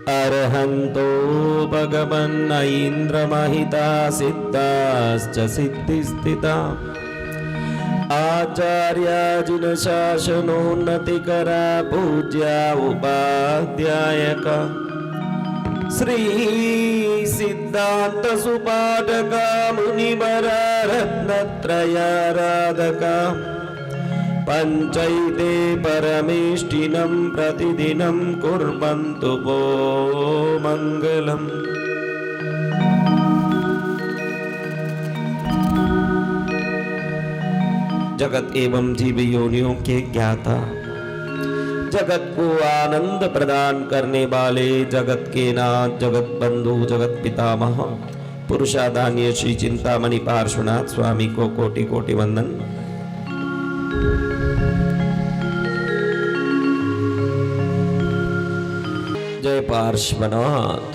अर्हन्तो भगवन् ऐन्द्रमहिता सिद्धाश्च सिद्धिस्थिता आचार्याजिन शासनोन्नतिकरा पूज्या उपाध्यायका श्री सिद्धांत सुपाठका मुनिवरा रत्नत्रयाराधका पंचैते परमेष्टिनं प्रतिदिनं कुर्वन्तु वो मंगलम्। जगत एवं जीव योनियों के ज्ञाता, जगत को आनंद प्रदान करने वाले, जगत के नाथ, जगत बंधु, जगत पितामह पुरुषाधान्य श्री चिंतामणि पार्श्वनाथ स्वामी को कोटि कोटि वंदन। जय पार्श्वनाथ।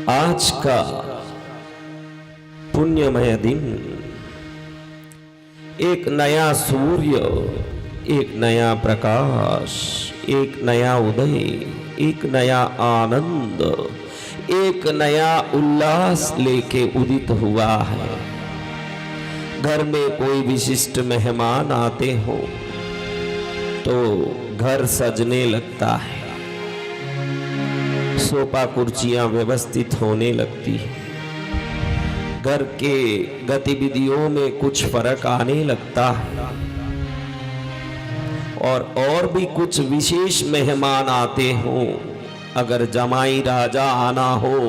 आज का पुण्यमय दिन, एक नया सूर्य, एक नया प्रकाश, एक नया उदय, एक नया आनंद, एक नया उल्लास लेके उदित हुआ है। घर में कोई विशिष्ट मेहमान आते हो तो घर सजने लगता है, सोफा कुर्सियां व्यवस्थित होने लगती है, घर के गतिविधियों में कुछ फर्क आने लगता है। और भी कुछ विशेष मेहमान आते हो, अगर जमाई राजा आना हो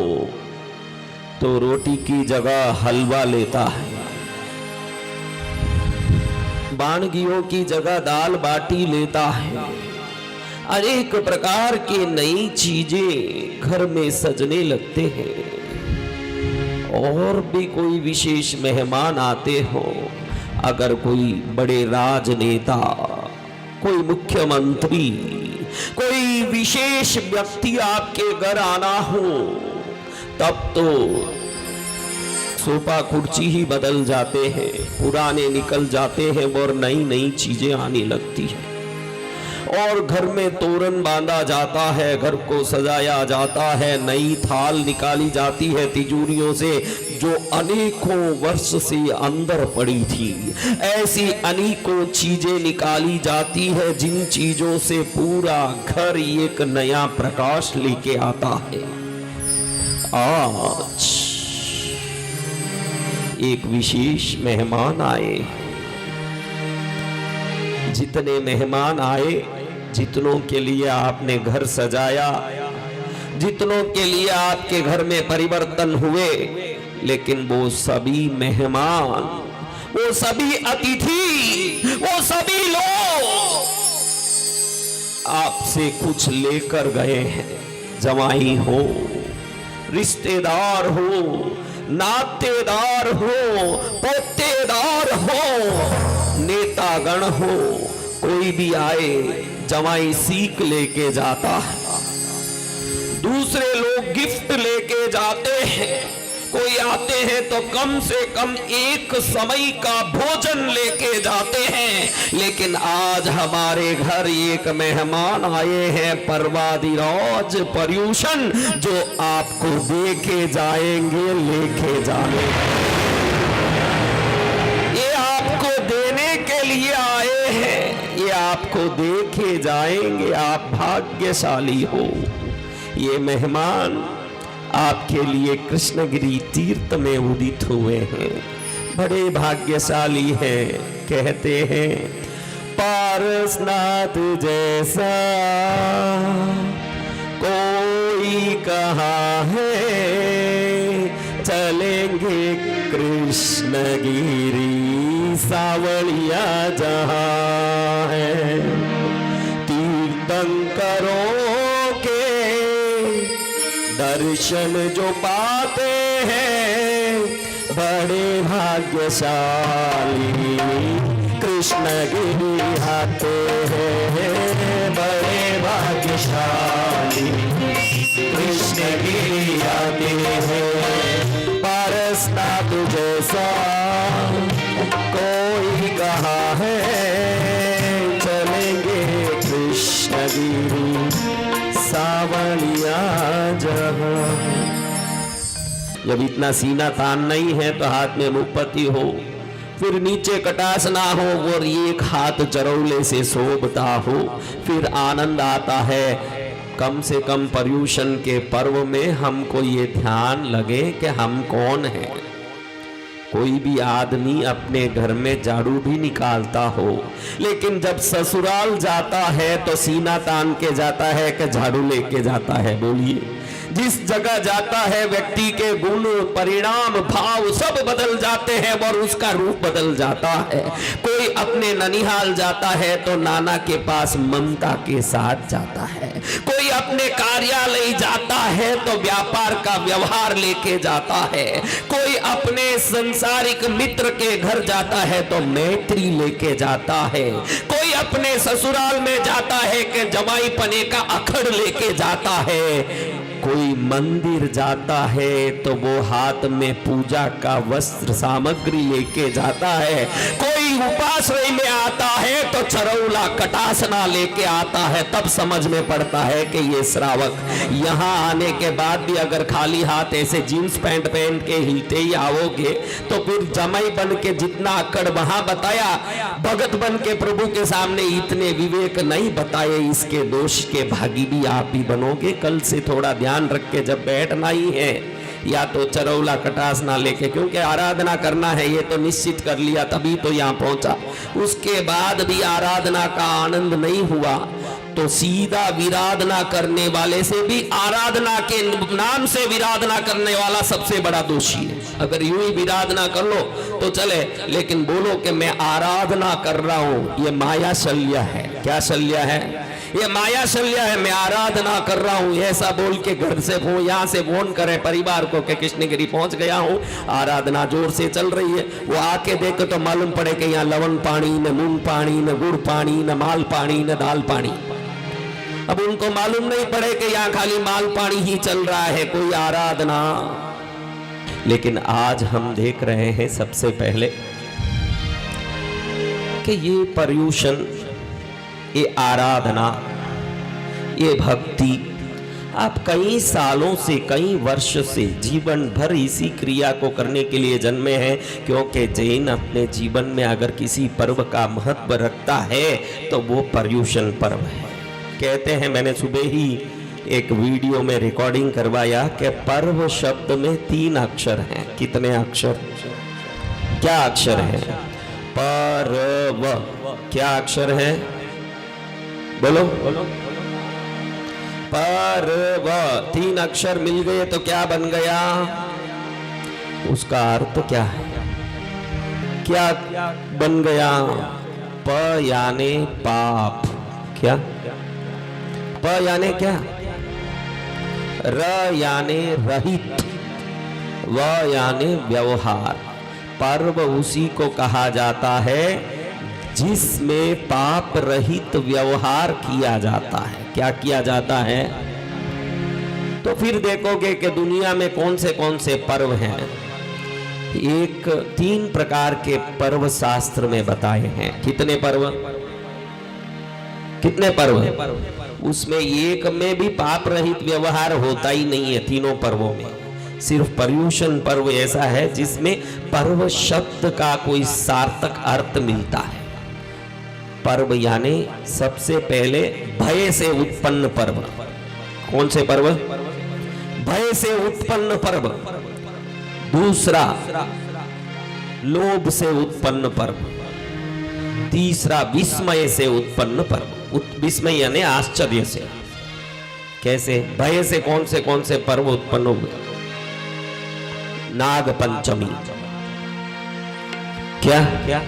तो रोटी की जगह हलवा लेता है, वानगियों की जगह दाल बाटी लेता है। अनेक प्रकार की नई चीजें घर में सजने लगते हैं। और भी कोई विशेष मेहमान आते हो, अगर कोई बड़े राजनेता, कोई मुख्यमंत्री, कोई विशेष व्यक्ति आपके घर आना हो, तब तो सोफा कुर्सी ही बदल जाते हैं, पुराने निकल जाते हैं और नई नई चीजें आने लगती हैं। और घर में तोरण बांधा जाता है, घर को सजाया जाता है, नई थाल निकाली जाती है तिजोरियों से जो अनेकों वर्ष से अंदर पड़ी थी। ऐसी अनेकों चीजें निकाली जाती है जिन चीजों से पूरा घर एक नया प्रकाश लेके आता है। आज एक विशेष मेहमान आए। जितने मेहमान आए, जितनों के लिए आपने घर सजाया, जितनों के लिए आपके घर में परिवर्तन हुए, लेकिन वो सभी मेहमान, वो सभी अतिथि, वो सभी लोग आपसे कुछ लेकर गए हैं। जवाई हो, रिश्तेदार हो, नातेदार हो, पोतेदार हो, नेतागण हो, कोई भी आए जवाई सीख लेके जाता है, दूसरे लोग गिफ्ट लेके जाते हैं, कोई आते हैं तो कम से कम एक समय का भोजन लेके जाते हैं। लेकिन आज हमारे घर एक मेहमान आए हैं, परवादिराज पर्यूषण, जो आपको देके जाएंगे, लेके जाएंगे। ये आपको देने के लिए आए हैं, ये आपको देके जाएंगे। आप भाग्यशाली हो। ये मेहमान आपके लिए कृष्णगिरी तीर्थ में उदित हुए हैं, बड़े भाग्यशाली हैं। कहते हैं पारसनाथ जैसा कोई कहाँ है, चलेंगे कृष्णगिरी सावलिया जहाँ है। तीर्थंकरों के दर्शन जो पाते हैं, बड़े भाग्यशाली कृष्णगिरी आते हैं, बड़े भाग्यशाली कृष्णगिरी आते हैं। पारसनाथ जैसा कोई कहाँ है, चलेंगे कृष्णगिरी सा जब इतना सीना तान नहीं है तो हाथ में मुक्पति हो, फिर नीचे कटास ना हो और एक हाथ चरौले से शोभता हो, फिर आनंद आता है। कम से कम पर्यूषण के पर्व में हमको ये ध्यान लगे कि हम कौन हैं। कोई भी आदमी अपने घर में झाड़ू भी निकालता हो, लेकिन जब ससुराल जाता है तो सीना तान के जाता है कि झाड़ू लेके जाता है। बोलिए, जिस जगह जाता है व्यक्ति के गुण, परिणाम, भाव सब बदल जाते हैं और उसका रूप बदल जाता है। कोई अपने ननिहाल जाता है तो नाना के पास ममता के साथ जाता है, कोई अपने कार्यालय जाता है तो व्यापार का व्यवहार लेके जाता है, कोई अपने संसारिक मित्र के घर जाता है तो मैत्री लेके जाता है, कोई अपने ससुराल में जाता है कि जमाई पने का अखड़ लेके जाता है, कोई मंदिर जाता है तो वो हाथ में पूजा का वस्त्र सामग्री लेके जाता है, कोई उपाश्रय में आता है तो चरौला कटासना लेके आता है। तब समझ में पड़ता है कि ये श्रावक यहाँ आने के बाद भी अगर खाली हाथ ऐसे जींस पैंट पहन के हिलते ही आओगे तो फिर जमाई बन के जितना अकड़ वहां बताया, भगत बन के प्रभु के सामने इतने विवेक नहीं बताए, इसके दोष के भागी भी आप ही बनोगे। कल से थोड़ा ध्यान रख के जब बैठना ही है, या तो चरौला कटास ना लेके, क्योंकि आराधना करना है ये तो निश्चित कर लिया, तभी तो यहाँ पहुंचा। उसके बाद भी आराधना का आनंद नहीं हुआ तो सीधा विराधना करने वाले से भी आराधना के नाम से विराधना करने वाला सबसे बड़ा दोषी है। अगर यूं ही विराधना कर लो तो चले, लेकिन बोलो कि मैं आराधना कर रहा हूं, ये माया शल्य है। क्या शल्य है? ये माया शल्य है। मैं आराधना कर रहा हूं ऐसा बोल के घर से यहाँ से फोन करे परिवार को कि कृष्णगिरी पहुंच गया हूं, आराधना जोर से चल रही है। वो आके देखे तो मालूम पड़े कि यहाँ लवण पानी, न मूंग पानी, न गुड़ पानी, न माल पानी, न दाल पानी। अब उनको मालूम नहीं पड़े कि यहाँ खाली माल पानी ही चल रहा है, कोई आराधना। लेकिन आज हम देख रहे हैं सबसे पहले कि ये पर्यूषण, ये आराधना, ये भक्ति आप कई सालों से, कई वर्ष से, जीवन भर इसी क्रिया को करने के लिए जन्मे हैं। क्योंकि जैन अपने जीवन में अगर किसी पर्व का महत्व रखता है तो वो पर्यूषण पर्व है। कहते हैं, मैंने सुबह ही एक वीडियो में रिकॉर्डिंग करवाया कि पर्व शब्द में 3 अक्षर हैं। कितने अक्षर? क्या अक्षर है? पर्व। क्या अक्षर है? बोलो बोलो। पर्व 3 अक्षर मिल गए तो क्या बन गया? उसका अर्थ क्या है? क्या बन गया? प यानी पाप। क्या? प यानी क्या? र यानी रहित, व यानी व्यवहार। पर्व उसी को कहा जाता है जिसमें पाप रहित व्यवहार किया जाता है। क्या किया जाता है? तो फिर देखोगे कि दुनिया में कौन से पर्व हैं। 3 प्रकार के पर्व शास्त्र में बताए हैं। कितने पर्व? कितने पर्व? उसमें एक में भी पाप रहित व्यवहार होता ही नहीं है। तीनों पर्वों में सिर्फ पर्यूषण पर्व ऐसा है जिसमें पर्व शब्द का कोई सार्थक अर्थ मिलता है। पर्व यानी सबसे पहले भय से उत्पन्न पर्व। कौन से पर्व? भय से उत्पन्न पर्व। दूसरा लोभ से उत्पन्न पर्व। तीसरा विस्मय से उत्पन्न पर्व। विस्मय यानी आश्चर्य से। कैसे? भय से कौन से पर्व उत्पन्न हुए? नाग पंचमी। क्या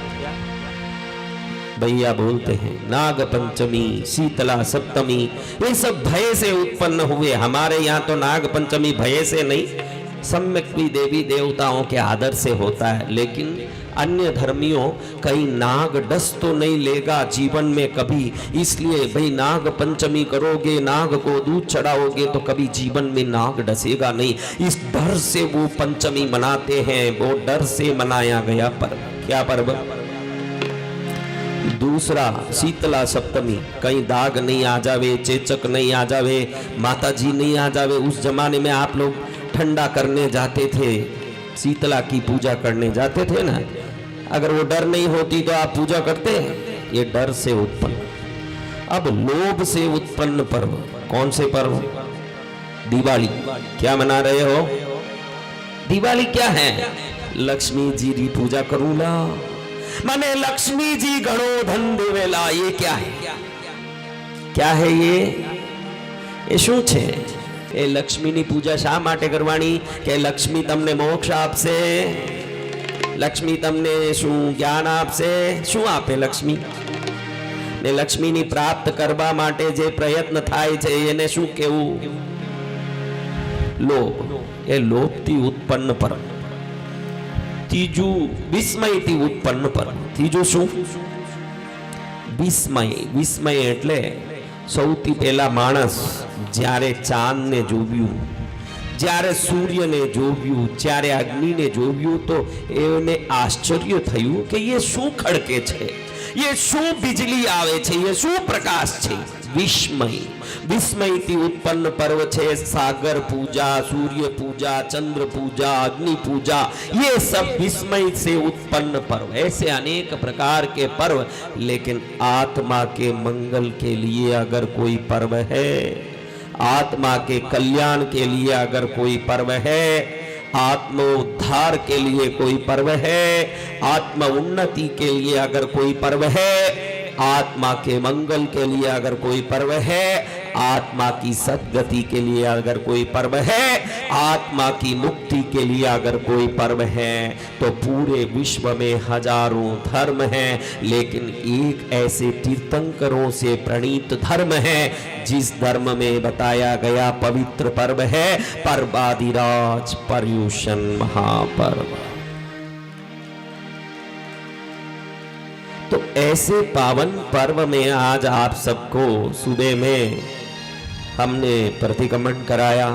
भैया बोलते हैं? नाग पंचमी, शीतला सप्तमी, ये सब भय से उत्पन्न हुए। हमारे यहाँ तो नाग पंचमी भय से नहीं, सम्यक भी देवी देवताओं के आदर से होता है। लेकिन अन्य धर्मियों कहीं नाग डस तो नहीं लेगा जीवन में कभी, इसलिए भाई नाग पंचमी करोगे, नाग को दूध चढ़ाओगे तो कभी जीवन में नाग डसेगा नहीं। इस डर से वो पंचमी मनाते हैं। वो डर से मनाया गया पर्व। क्या पर्व? दूसरा शीतला सप्तमी, कहीं दाग नहीं आ जावे, चेचक नहीं आ जावे, माता जी नहीं आ जावे। उस जमाने में आप लोग ठंडा करने जाते थे, शीतला की पूजा करने जाते थे ना, अगर वो डर नहीं होती तो आप पूजा करते हैं। ये डर से उत्पन्न, अब लोभ से उत्पन्न पर्व। कौन से पर्व? दिवाली। क्या मना रहे हो? दिवाली क्या है? लक्ष्मी जी की पूजा करूला, माने लक्ष्मी जी घणो धन देवेला। ये क्या है? क्या है ये શું છે? એ લક્ષ્મીની પૂજા શા માટે કરવાની? કે લક્ષ્મી તમને મોક્ષ આપશે, લક્ષ્મી તમને શું જ્ઞાન આપશે? શું આપે લક્ષ્મી? ને લક્ષ્મીની પ્રાપ્ત કરવા માટે જે પ્રયત્ન થાય છે એને શું કહેવું? લોભ. એ લોભથી ઉત્પન્ન પર. ત્રીજું વિસ્મયથી ઉત્પન્ન પર. ત્રીજું શું? વિસ્મય. વિસ્મય એટલે સૌથી પહેલા માણસ જ્યારે ચાંદને જોવ્યું, જ્યારે સૂર્યને જોવ્યું, જ્યારે અગ્નિને જોવ્યું તો એને આશ્ચર્ય થયું કે ये શું ખડકે છે, ये શું बिजली આવે છે, ये શું પ્રકાશ છે? વિસ્મય. વિસ્મયથી उत्पन्न पर्व છે सागर पूजा, सूर्य पूजा, चंद्र पूजा, अग्नि पूजा। ये सब विस्मय से उत्पन्न पर्व। ऐसे अनेक प्रकार के पर्व, लेकिन आत्मा के मंगल के लिए अगर कोई पर्व है, आत्मा के कल्याण के लिए अगर कोई पर्व है, आत्मोद्धार के लिए कोई पर्व है, आत्म उन्नति के लिए अगर कोई पर्व है, आत्मा के मंगल के लिए अगर कोई पर्व है, आत्मा की सद्गति के लिए अगर कोई पर्व है, आत्मा की मुक्ति के लिए अगर कोई पर्व है, तो पूरे विश्व में हजारों धर्म हैं, लेकिन एक ऐसे तीर्थंकरों से प्रणीत धर्म है जिस धर्म में बताया गया पवित्र पर्व है पर्वादिराज पर्युषण महापर्व। तो ऐसे पावन पर्व में आज आप सबको सुबह में हमने प्रतिक्रमण कराया,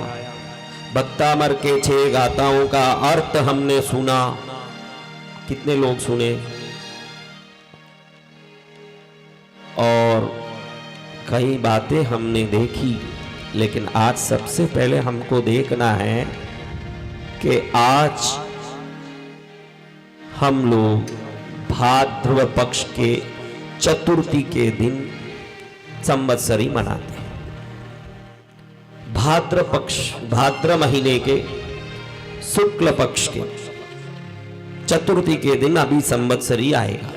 भक्तामर के 6 गाथाओं का अर्थ हमने सुना। कितने लोग सुने? और कई बातें हमने देखी, लेकिन आज सबसे पहले हमको देखना है कि आज हम लोग भाद्रव पक्ष के चतुर्थी के दिन संवत्सरी मनाते हैं। भाद्र पक्ष, भाद्र महीने के शुक्ल पक्ष के चतुर्थी के दिन अभी संवत्सरी आएगा।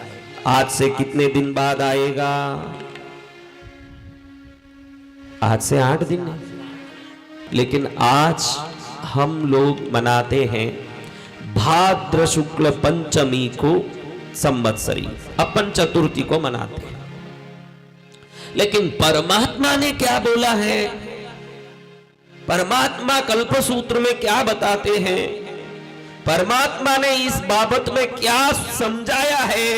आज से कितने दिन बाद आएगा? आज से 8 दिन है, लेकिन आज हम लोग मनाते हैं भाद्र शुक्ल पंचमी को संवत्सरी, अपन चतुर्थी को मनाते हैं। लेकिन परमात्मा ने क्या बोला है? परमात्मा कल्पसूत्र में क्या बताते हैं? परमात्मा ने इस बाबत में क्या समझाया है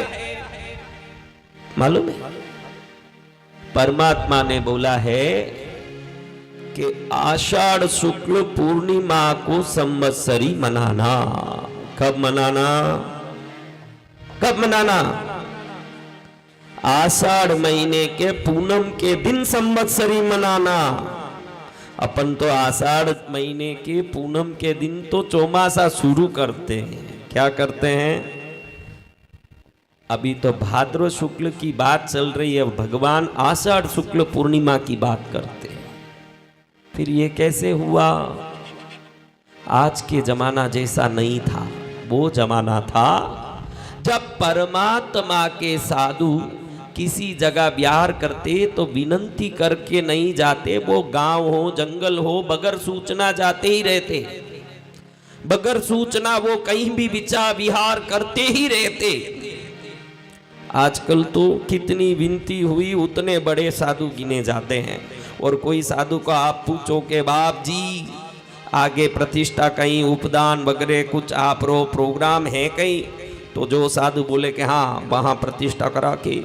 मालूम है? परमात्मा ने बोला है कि आषाढ़ शुक्ल पूर्णिमा को संवत्सरी मनाना। कब मनाना? कब मनाना? आषाढ़ महीने के पूनम के दिन संवत्सरी मनाना। अपन तो आषाढ़ महीने के पूनम के दिन तो चौमासा शुरू करते हैं। क्या करते हैं? अभी तो भाद्र शुक्ल की बात चल रही है, भगवान आषाढ़ शुक्ल पूर्णिमा की बात करते हैं। फिर ये कैसे हुआ? आज के जमाना जैसा नहीं था, वो जमाना था जब परमात्मा के साधु किसी जगह विहार करते तो विनंती करके नहीं जाते, वो गांव हो जंगल हो बगैर सूचना जाते ही रहते। बगैर सूचना वो कहीं भी विहार करते ही रहते। आजकल तो कितनी विनती हुई उतने बड़े साधु गिने जाते हैं, और कोई साधु को आप पूछो के बाप जी आगे प्रतिष्ठा कहीं उपदान वगैरह कुछ आप प्रोग्राम है कहीं, तो जो साधु बोले कि हाँ वहाँ प्रतिष्ठा करा के,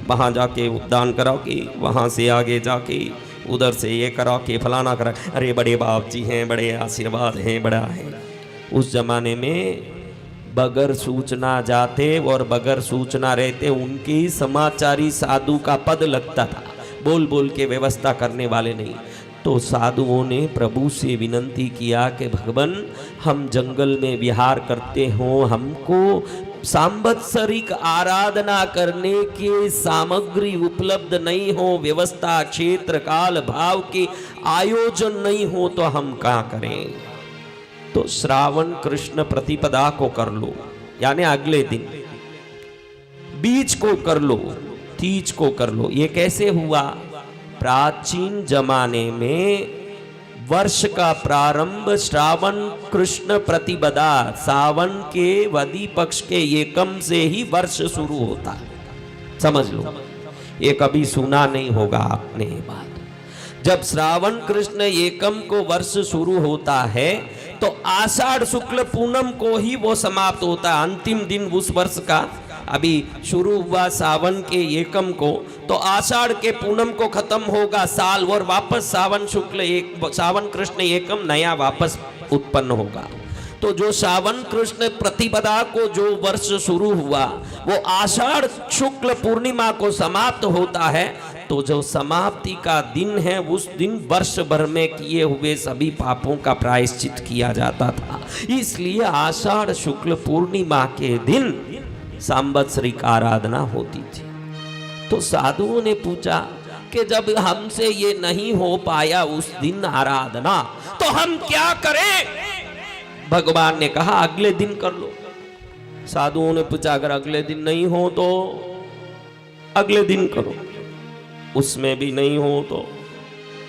वहाँ जाके उपदान करा के, वहाँ से आगे जाके उधर से ये करा के फलाना करा, अरे बड़े बाप जी हैं, बड़े आशीर्वाद हैं, बड़ा है। उस जमाने में बगैर सूचना जाते और बगैर सूचना रहते, उनके ही समाचारी साधु का पद लगता था, बोल बोल के व्यवस्था करने वाले नहीं। तो साधुओं ने प्रभु से विनती किया कि भगवान, हम जंगल में विहार करते हो, हमको सांवत्सरिक आराधना करने के सामग्री उपलब्ध नहीं हो, व्यवस्था क्षेत्र काल भाव के आयोजन नहीं हो, तो हम क्या करें? तो श्रावण कृष्ण प्रतिपदा को कर लो, यानी अगले दिन, बीज को कर लो, तीज को कर लो। ये कैसे हुआ? प्राचीन जमाने में वर्ष का प्रारंभ श्रावण कृष्ण प्रतिपदा, सावन के वदी पक्ष के एकम से ही वर्ष शुरू होता है। समझ लो, ये कभी सुना नहीं होगा आपने ये बात। जब श्रावण कृष्ण एकम को वर्ष शुरू होता है तो आषाढ़ शुक्ल पूनम को ही वो समाप्त होता है, अंतिम दिन उस वर्ष का। अभी शुरू हुआ सावन के एकम को, तो आषाढ़ के पूनम को खत्म होगा साल, और वापस सावन कृष्ण एकम नया वापस उत्पन्न होगा। तो जो सावन कृष्ण प्रतिपदा को जो वर्ष शुरू हुआ वो आषाढ़ शुक्ल पूर्णिमा को समाप्त होता है। तो जो समाप्ति का दिन है उस दिन वर्ष भर में किए हुए सभी पापों का प्रायश्चित किया जाता था। इसलिए आषाढ़ शुक्ल पूर्णिमा के दिन सांवत्सरिक आराधना होती थी। तो साधुओं ने पूछा कि जब हमसे ये नहीं हो पाया उस दिन आराधना, तो हम क्या करें? भगवान ने कहा अगले दिन कर लो। साधुओं ने पूछा अगर अगले दिन नहीं हो तो अगले दिन करो, उसमें भी नहीं हो तो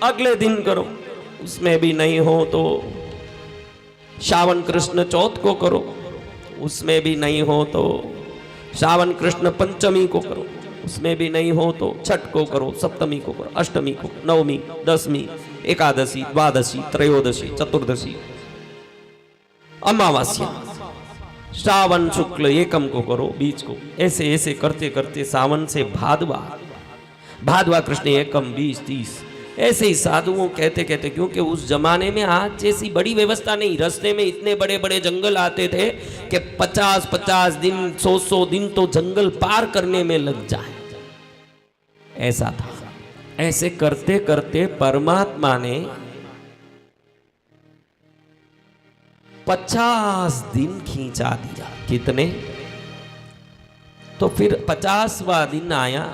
अगले दिन करो, उसमें भी नहीं हो तो श्रावण कृष्ण चौथ को करो, उसमें भी नहीं हो तो श्रावण कृष्ण पंचमी को करो, उसमें भी नहीं हो तो छठ को करो, सप्तमी को करो, अष्टमी को, नवमी, दसवीं, एकादशी, द्वादशी, त्रयोदशी, चतुर्दशी, अमावस्या, श्रावण शुक्ल एकम को करो, बीज को। ऐसे ऐसे करते करते सावन से भादवा, भादवा कृष्ण एकम, 20, 30, ऐसे ही साधुओं कहते कहते, क्योंकि उस जमाने में आज जैसी बड़ी व्यवस्था नहीं, रास्ते में इतने बड़े बड़े जंगल आते थे कि 50-50 दिन, 100-100 दिन तो जंगल पार करने में लग जाए, ऐसा था। ऐसे करते करते परमात्मा ने 50 दिन खींचा दिया। कितने? तो फिर 50वां दिन आया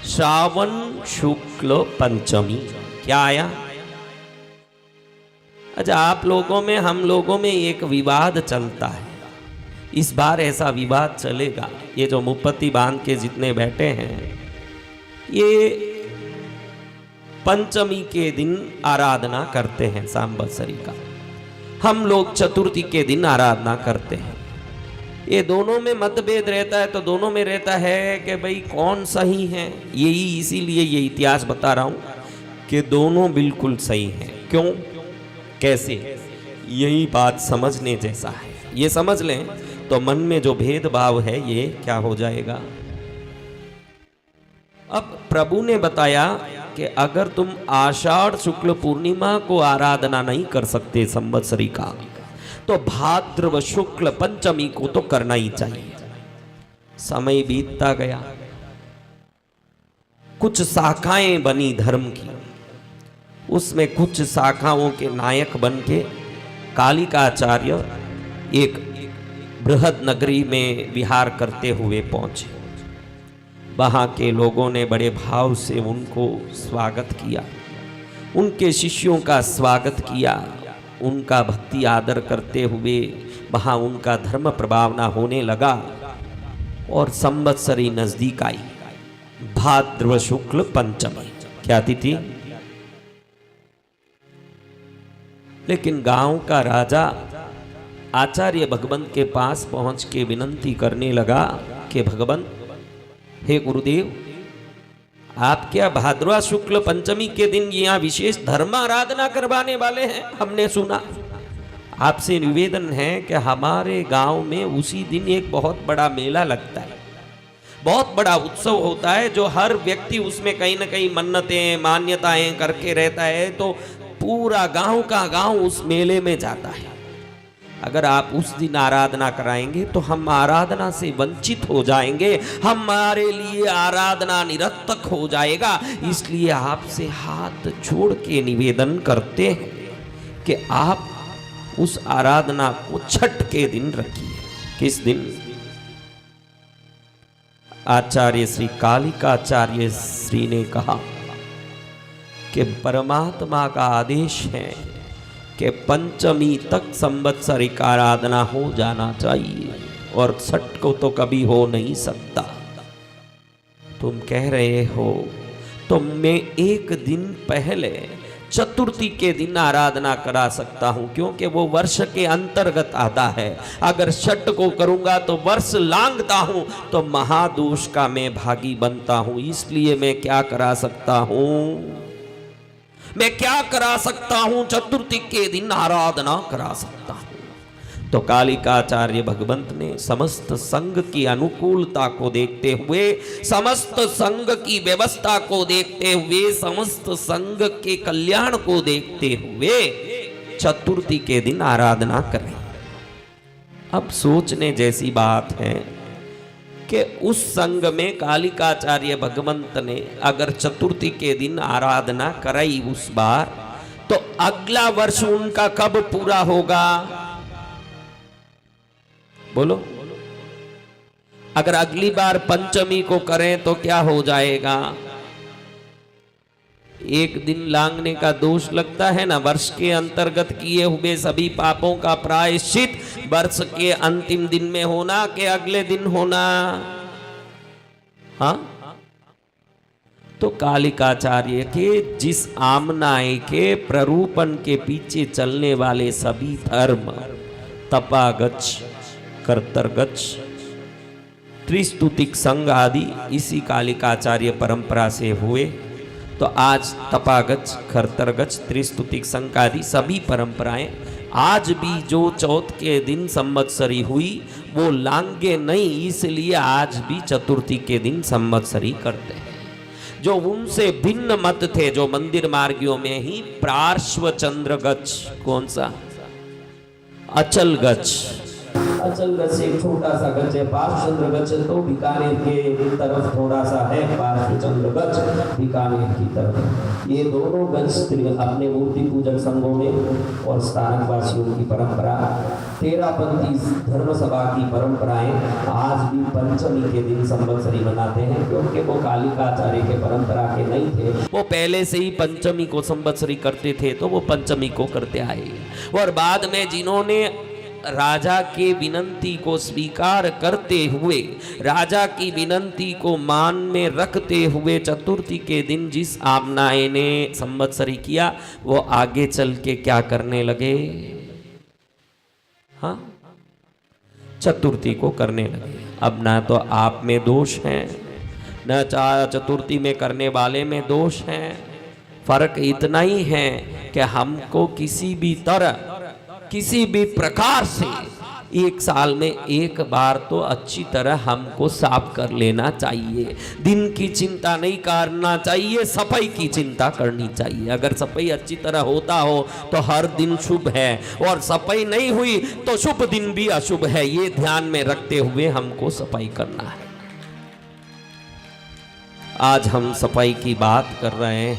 श्रावण शुक्ल पंचमी। क्या आया? अच्छा, आप लोगों में, हम लोगों में एक विवाद चलता है, इस बार ऐसा विवाद चलेगा। ये जो मुपत्ति बांध के जितने बैठे हैं, ये पंचमी के दिन आराधना करते हैं सांवत्सरी का, हम लोग चतुर्थी के दिन आराधना करते हैं। ये दोनों में मतभेद रहता है, तो दोनों में रहता है कि भाई कौन सही है। यही इसीलिए ये इतिहास बता रहा हूं कि दोनों बिल्कुल सही हैं। क्यों, कैसे, यही बात समझने जैसा है। ये समझ लें तो मन में जो भेदभाव है ये क्या हो जाएगा। अब प्रभु ने बताया कि अगर तुम आषाढ़ शुक्ल पूर्णिमा को आराधना नहीं कर सकते संवत्सरी का, तो भाद्रव शुक्ल पंचमी को तो करना ही चाहिए। समय बीतता गया, कुछ शाखाएं बनी धर्म की, उसमें कुछ शाखाओं के नायक बन के कालिकाचार्य एक बृहद नगरी में विहार करते हुए पहुंचे। वहां के लोगों ने बड़े भाव से उनको स्वागत किया, उनके शिष्यों का स्वागत किया, उनका भक्ति आदर करते हुए वहाँ उनका धर्म प्रभावना होने लगा। और संवत्सरी नजदीक आई, भाद्रव शुक्ल पंचमी, क्या तिथि? लेकिन गांव का राजा आचार्य भगवंत के पास पहुंच के विनती करने लगा कि भगवंत, हे गुरुदेव, आप क्या भाद्रवा शुक्ल पंचमी के दिन यहाँ विशेष धर्म आराधना करवाने वाले हैं? हमने सुना। आपसे निवेदन है कि हमारे गांव में उसी दिन एक बहुत बड़ा मेला लगता है, बहुत बड़ा उत्सव होता है, जो हर व्यक्ति उसमें कहीं ना कहीं मन्नतें मान्यताएं करके रहता है। तो पूरा गांव का गांव उस मेले में जाता है। अगर आप उस दिन आराधना कराएंगे तो हम आराधना से वंचित हो जाएंगे, हमारे लिए आराधना निरर्थक हो जाएगा। इसलिए आपसे हाथ जोड़ के निवेदन करते हैं कि आप उस आराधना को छठ के दिन रखिए। किस दिन? आचार्य श्री कालिकाचार्य श्री ने कहा कि परमात्मा का आदेश है कि पंचमी तक संवत्सरिक आराधना हो जाना चाहिए और छठ को तो कभी हो नहीं सकता। तुम कह रहे हो तो मैं एक दिन पहले चतुर्थी के दिन आराधना करा सकता हूं, क्योंकि वो वर्ष के अंतर्गत आता है। अगर छठ को करूंगा तो वर्ष लांघता हूं, तो महादोष का मैं भागी बनता हूं। इसलिए मैं क्या करा सकता हूं? मैं क्या करा सकता हूं? चतुर्थी के दिन आराधना करा सकता हूं। तो कालिकाचार्य भगवंत ने समस्त संघ की अनुकूलता को देखते हुए, समस्त संघ की व्यवस्था को देखते हुए, समस्त संघ के कल्याण को देखते हुए चतुर्थी के दिन आराधना करें। अब सोचने जैसी बात है कि उस संघ में कालिकाचार्य भगवंत ने अगर चतुर्थी के दिन आराधना कराई उस बार, तो अगला वर्ष उनका कब पूरा होगा? बोलो। अगर अगली बार पंचमी को करें तो क्या हो जाएगा? एक दिन लांघने का दोष लगता है ना। वर्ष के अंतर्गत किए हुए सभी पापों का प्रायश्चित वर्ष के अंतिम दिन में होना कि अगले दिन होना? हाँ, तो कालिकाचार्य के जिस आमनाय के प्ररूपण के पीछे चलने वाले सभी धर्म तपागच्छ, कर्तरगच्छ, त्रिस्तुतिक संघ आदि इसी कालिकाचार्य परंपरा से हुए। तो आज तपागच्छ, कर्तरगच्छ, त्रिस्तुतिक संघ आदि सभी परंपराएं आज भी जो चौथ के दिन संवत्सरी हुई वो लांघे नहीं, इसलिए आज भी चतुर्थी के दिन संवत्सरी करते हैं। जो उनसे भिन्न मत थे, जो मंदिर मार्गियों में ही पार्श्व चंद्र गच्छ, कौन सा? अचल गच्छ। अचल गच्छ एक छोटा सा गच्छ है। पार्श्व चंद्र गच्छ तो बीकानेर के तरफ थोड़ा सा है, पार्श्व चंद्र गच्छ बीकानेर की तरफ। ये दोनों गच्छ अपने मूर्ति पूजक संघों में और स्थानक वासियों की परंपरा, तेरापंथी धर्म सभा की परंपराएं आज भी पंचमी के दिन संवत्सरी मनाते हैं, क्योंकि वो कालिकाचार्य के परंपरा के नहीं थे। वो पहले से ही पंचमी को संवत्सरी करते थे, तो वो पंचमी को करते आए। और बाद में जिन्होंने राजा के विनंती को स्वीकार करते हुए, राजा की विनंती को मान में रखते हुए चतुर्थी के दिन जिस आमनाय ने संवत्सरी किया, वो आगे चल के क्या करने लगे? हाँ, चतुर्थी को करने लगे। अब ना तो आप में दोष है, न चतुर्थी में करने वाले में दोष है। फर्क इतना ही है कि हमको किसी भी तरह, किसी भी प्रकार से एक साल में एक बार तो अच्छी तरह हमको साफ कर लेना चाहिए। दिन की चिंता नहीं करना चाहिए, सफाई की चिंता करनी चाहिए। अगर सफाई अच्छी तरह होता हो तो हर दिन शुभ है, और सफाई नहीं हुई तो शुभ दिन भी अशुभ है। ये ध्यान में रखते हुए हमको सफाई करना है। आज हम सफाई की बात कर रहे हैं,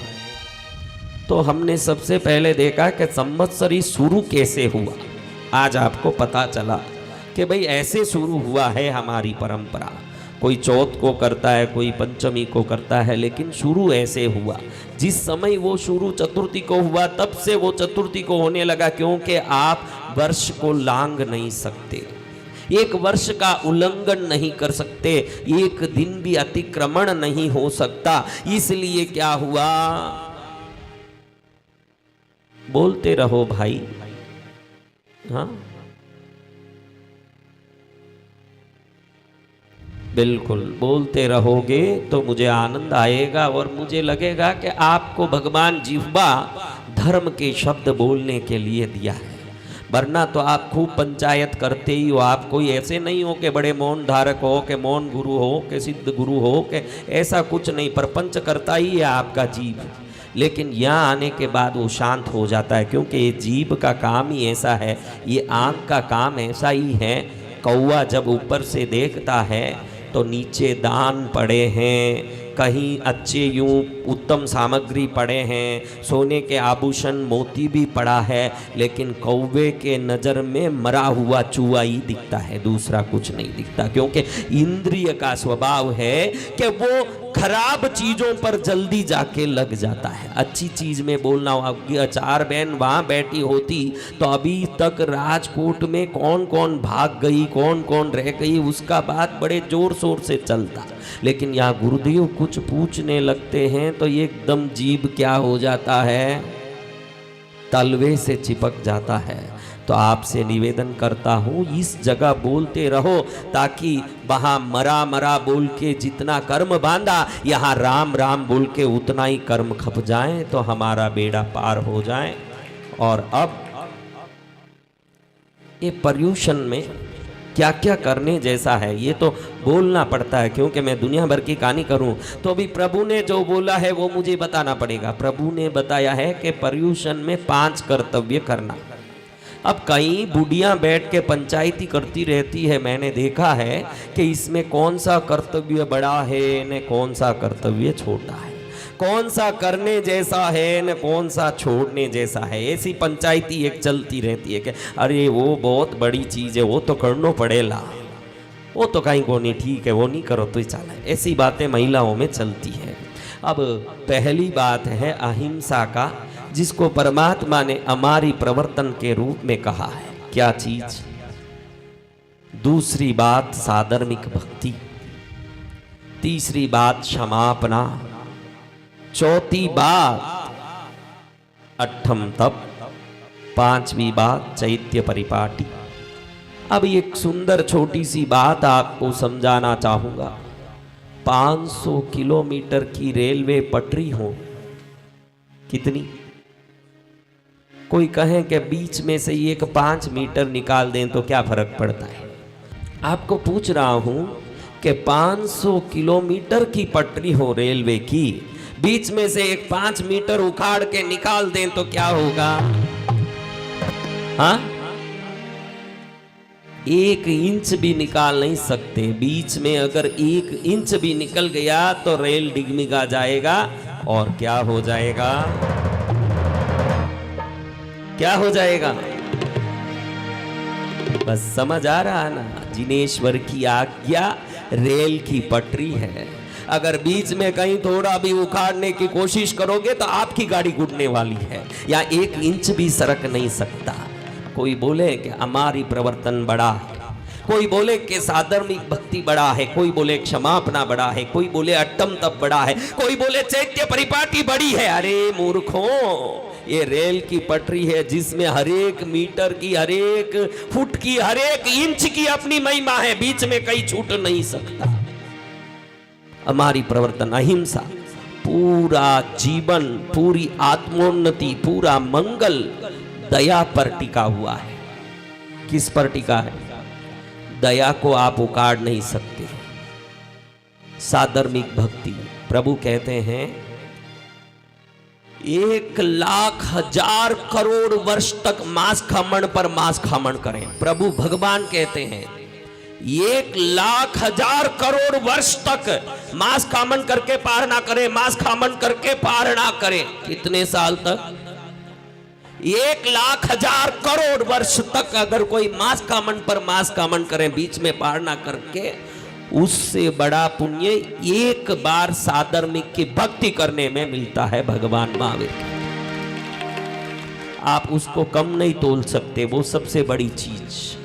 तो हमने सबसे पहले देखा कि संवत्सरी शुरू कैसे हुआ। आज आपको पता चला कि भाई ऐसे शुरू हुआ है हमारी परंपरा। कोई चौथ को करता है, कोई पंचमी को करता है, लेकिन शुरू ऐसे हुआ। जिस समय वो शुरू चतुर्थी को हुआ, तब से वो चतुर्थी को होने लगा, क्योंकि आप वर्ष को लांघ नहीं सकते, एक वर्ष का उल्लंघन नहीं कर सकते, एक दिन भी अतिक्रमण नहीं हो सकता। इसलिए क्या हुआ? बोलते रहो भाई। हाँ, बिल्कुल बोलते रहोगे तो मुझे आनंद आएगा और मुझे लगेगा कि आपको भगवान जिह्वा धर्म के शब्द बोलने के लिए दिया है। वरना तो आप खूब पंचायत करते ही हो। आप कोई ऐसे नहीं हो कि बड़े मौन धारक हो, कि मौन गुरु हो, कि सिद्ध गुरु हो, कि ऐसा कुछ नहीं। प्रपंच करता ही है आपका जीव। लेकिन यहाँ आने के बाद वो शांत हो जाता है, क्योंकि ये जीभ का काम ही ऐसा है, ये आँख का काम ऐसा ही है। कौवा जब ऊपर से देखता है तो नीचे दान पड़े हैं, कहीं अच्छे यूं उत्तम सामग्री पड़े हैं, सोने के आभूषण मोती भी पड़ा है, लेकिन कौवे के नज़र में मरा हुआ चूहा ही दिखता है, दूसरा कुछ नहीं दिखता। क्योंकि इंद्रिय का स्वभाव है कि वो खराब चीज़ों पर जल्दी जाके लग जाता है। अच्छी चीज़ में बोलना हो, आपकी चार बहन वहाँ बैठी होती तो अभी तक राजकोट में कौन कौन भाग गई, कौन कौन रह गई, उसका बात बड़े जोर शोर से चलता। लेकिन यहाँ गुरुदेव कुछ पूछने लगते हैं तो एकदम जीभ क्या हो जाता है, तलवे से चिपक जाता है। तो आपसे निवेदन करता हूँ इस जगह बोलते रहो, ताकि वहाँ मरा मरा बोल के जितना कर्म बांधा, यहाँ राम राम बोल के उतना ही कर्म खप जाए, तो हमारा बेड़ा पार हो जाए। और अब ये पर्यूषण में क्या क्या करने जैसा है ये तो बोलना पड़ता है, क्योंकि मैं दुनिया भर की कहानी करूं तो अभी प्रभु ने जो बोला है वो मुझे बताना पड़ेगा। प्रभु ने बताया है कि पर्यूषण में 5 कर्तव्य करना। अब कई बुढ़ियां बैठ के पंचायती करती रहती है, मैंने देखा है कि इसमें कौन सा कर्तव्य बड़ा है न कौन सा कर्तव्य छोटा है, कौन सा करने जैसा है न कौन सा छोड़ने जैसा है। ऐसी पंचायती एक चलती रहती है कि अरे वो बहुत बड़ी चीज़ है, वो तो करना पड़ेगा, वो तो कहीं को नहीं, ठीक है वो नहीं करो तो ही चला। ऐसी बातें महिलाओं में चलती है। अब पहली बात है अहिंसा का, जिसको परमात्मा ने हमारी प्रवर्तन के रूप में कहा है। क्या चीज? दूसरी बात साधर्मिक भक्ति, तीसरी बात क्षमापना, चौथी बात अट्ठम तप, पांचवी बात चैत्य परिपाटी। अब एक सुंदर छोटी सी बात आपको समझाना चाहूंगा। 500 किलोमीटर की रेलवे पटरी हो, कितनी? कोई कहे कि बीच में से एक 5 मीटर निकाल दें तो क्या फर्क पड़ता है। आपको पूछ रहा हूं कि 500 किलोमीटर की पटरी हो रेलवे की, बीच में से एक 5 मीटर उखाड़ के निकाल दें तो क्या होगा? हाँ, 1 इंच भी निकाल नहीं सकते। बीच में अगर 1 इंच भी निकल गया तो रेल डिगमिगा जाएगा और क्या हो जाएगा? क्या हो जाएगा? बस समझ आ रहा ना? जिनेश्वर की आज्ञा रेल की पटरी है। अगर बीच में कहीं थोड़ा भी उखाड़ने की कोशिश करोगे तो आपकी गाड़ी गुड़ने वाली है, या 1 इंच भी सरक नहीं सकता। कोई बोले कि हमारी प्रवर्तन बड़ा है, कोई बोले कि साधर्मिक भक्ति बड़ा है, कोई बोले क्षमापना बड़ा है, कोई बोले अट्टम तप बड़ा है, कोई बोले चैत्य परिपाटी बड़ी है। अरे मूर्खों, ये रेल की पटरी है जिसमें हर एक मीटर की, हर एक फुट की, हर एक इंच की अपनी महिमा है, बीच में कहीं छूट नहीं सकता। हमारी प्रवर्तन अहिंसा, पूरा जीवन, पूरी आत्मोन्नति, पूरा मंगल दया पर टिका हुआ है। किस पर टिका है? दया को आप उखाड़ नहीं सकते। साधर्मिक भक्ति, प्रभु कहते हैं 1,00,000 करोड़ वर्ष तक मांस खामण पर मांस खामण करें। प्रभु भगवान कहते हैं 1,00,000 करोड़ वर्ष तक मांस खामन करके पार ना करें, मांस खामन करके पार ना करें। कितने साल तक? 1,00,000 करोड़ वर्ष तक अगर कोई मांस खामन पर मांस खामन करें, बीच में पार ना करके, उससे बड़ा पुण्य एक बार साधर्मिक की भक्ति करने में मिलता है भगवान महावीर। आप उसको कम नहीं तोल सकते, वो सबसे बड़ी चीज।